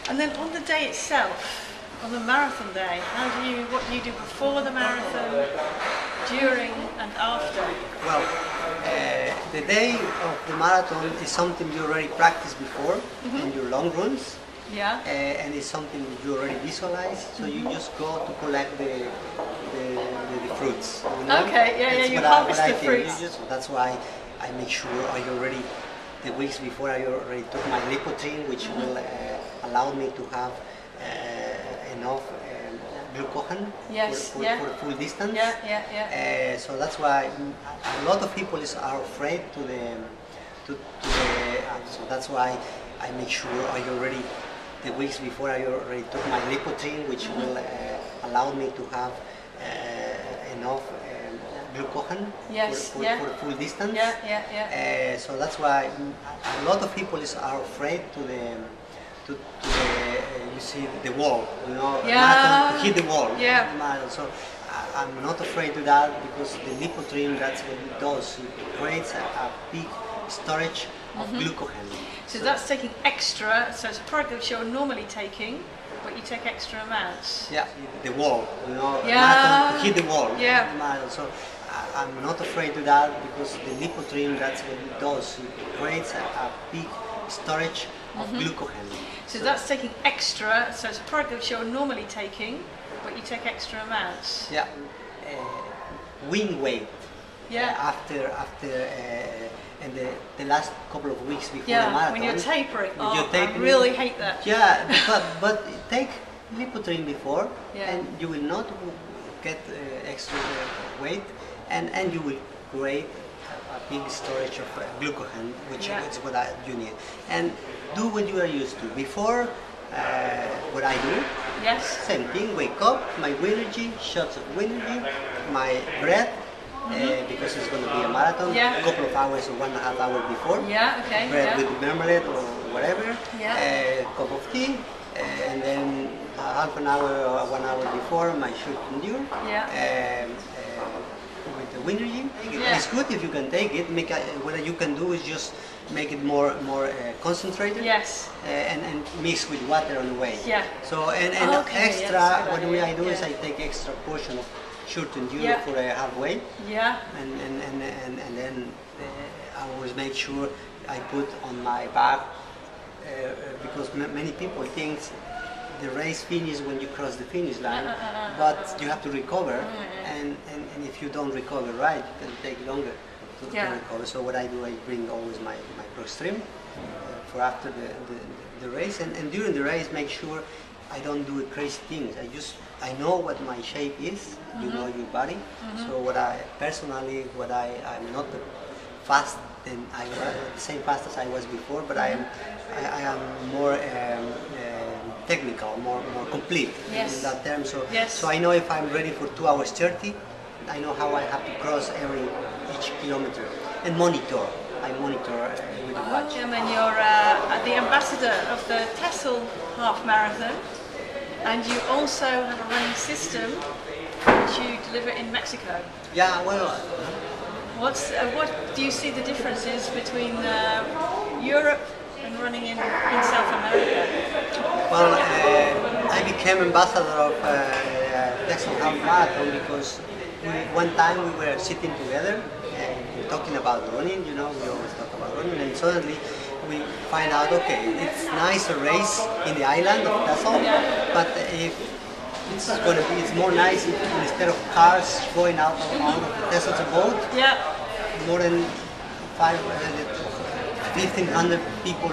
And then on the day itself, on the marathon day, what do you do before the marathon, during and after? Well, the day of the marathon is something you already practiced before in your long runs. Yeah. And it's something you already visualize, so you just go to collect the fruits. You know? Okay, yeah, you harvest the fruits. That's why I make sure I already, the weeks before, I already took my Lipotrine, which will allow me to have enough glucagon for full distance. So that's why a lot of people are afraid so that's why I make sure I already, the weeks before, I already took my Lipotrine, which will allow me to have enough glucagon for full distance. So that's why a lot of people are afraid to you see the wall, you know, to hit the wall. So I'm not afraid of that, because the Lipotrine, that's what it does. It creates a big storage of glucagon. So that's taking extra, so it's a product that you're normally taking, but you take extra amounts. Yeah, the wall, you know, to hit the wall. So I'm not afraid of that, because the Lipotrine, that's what it does. It creates a big storage of glucagon. So that's taking extra, so it's a product that you're normally taking, but you take extra amounts. Yeah, win weight. Yeah. And the last couple of weeks before the marathon. When you're tapering. I really hate that. Yeah, but take Lipotrine before, and you will not get extra weight, and you will create a big storage of glucagon, which is what you need. And do what you are used to. Before, what I do, same thing, wake up, my Winergy, shots of Winergy, my bread, because it's going to be a marathon, a couple of hours or 1.5 hours before, bread with marmalade or whatever, cup of tea, and then half an hour or 1 hour before, my short endure, with the Winergy. It's good if you can take it. What you can do is just make it more concentrated, and mix with water on the way. So extra, what I do is I take extra portion of short endure for halfway. And then I always make sure I put on my bag, because many people think the race finishes when you cross the finish line, but you have to recover, and if you don't recover right, it can take longer to recover. So what I do, I bring always my Pro-Stream for after the race, and during the race make sure I don't do crazy things. I know what my shape is. You know your body. So I'm not fast, and I was the same fast as I was before, but I am more technical, more complete in that term. So I know if I'm ready for 2 hours 30, I know how I have to cross each kilometer, and monitor. I monitor with the watch. Germán, you're the ambassador of the Texel Half Marathon, and you also have a running system which you deliver in Mexico. Yeah, well. What do you see the differences between Europe and running in South America? Well, I became ambassador of Texel Half Marathon because one time we were sitting together and talking about running. You know, we always talk about running, and suddenly we find out, okay, it's nice to race in the island of Texel, but if it's more nice if instead of cars going out of Texel to boat, more than 1,500 people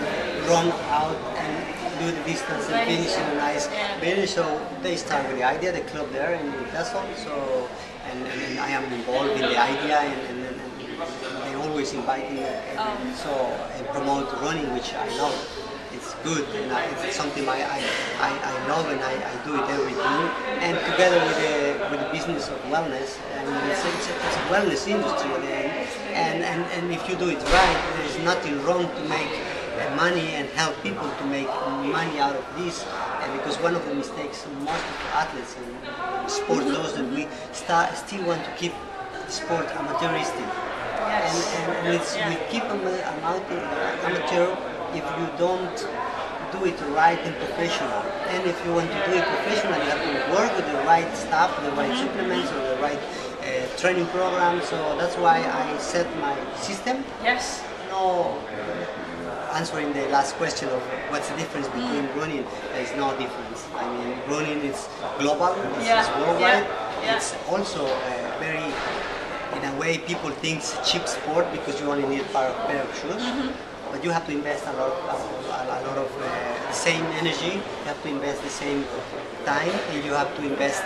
run out and do the distance and finish in a nice finish. So they start with the idea, the club there in Texel. So and I am involved in the idea, and they always invite me and promote running, which I love. It's good, and it's something I love, and I do it every day. And together with the business of wellness, it's a wellness industry, and if you do it right, there is nothing wrong to make money and help people to make money out of this. And because one of the mistakes most of the athletes and sport does, that we still want to keep the sport amateuristic, and we keep amateur if you don't do it right and professional. And if you want to do it professional, you have to work with the right stuff, the right supplements, or the right training program. So that's why I set my system. Yes. No, answering the last question of what's the difference between running, there's no difference. I mean, running is global, it's worldwide. It's also very, in a way, people think it's a cheap sport because you only need a pair of shoes. But you have to invest a lot of the same energy, you have to invest the same time, and you have to invest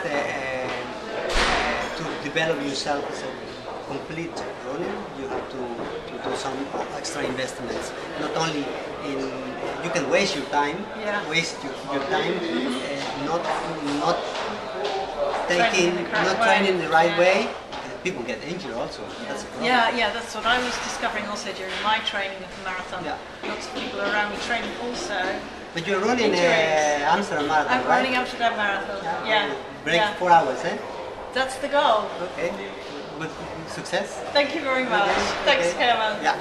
to develop yourself as a complete runner. You have to do some extra investments. Not only in, you can waste your time, not training the right way. People get injured also. That's a problem. That's what I was discovering also during my training of the marathon. Lots of people around me training also. But you're running Amsterdam Marathon, I'm running Amsterdam Marathon. Break 4 hours, eh? That's the goal. Okay. Good success. Thank you very much. Thanks, Germán. Yeah.